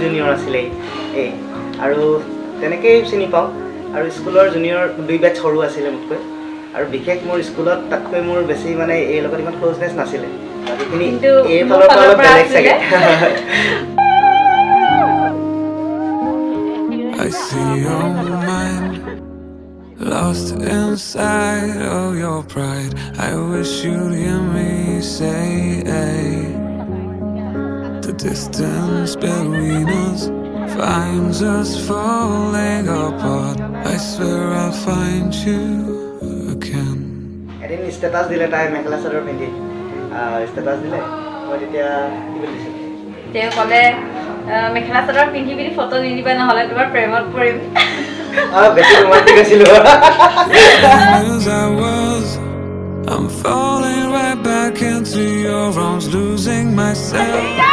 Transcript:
Junior আছিলে এই আৰু তেনেকেই চিনি পাওঁ আৰু স্কুলৰ জুনিয়ৰ 2 বেটছ সৰু আছিলে মোতকৈ আৰু বিশেষ মোৰ স্কুলত তাতকৈ মোৰ বেছি মানে এই লগত ইমান ক্লোজনেছ নাছিলে বাকীখিনি এই ফালৰ পৰা অলপ বেলেগ চাগে I see your mind lost inside of your pride. I wish you'd hear me say, hey. The distance between us finds us falling apart. I swear I'll find you again. এদিন ষ্টেটাছ দিলে তাই মেখেলা চাদৰ পিন্ধি status দিলে মই তেতিয়া কি বুলিছোঁ তেওঁ ক'লে মেখেলা চাদৰ পিন্ধি পিনি ফটো নিদিবা নহ'লে তোমাৰ প্ৰেমত পৰিম বেছি ৰোমান্টিক আছিলোঁ I'm falling right back into your arms, losing myself. Re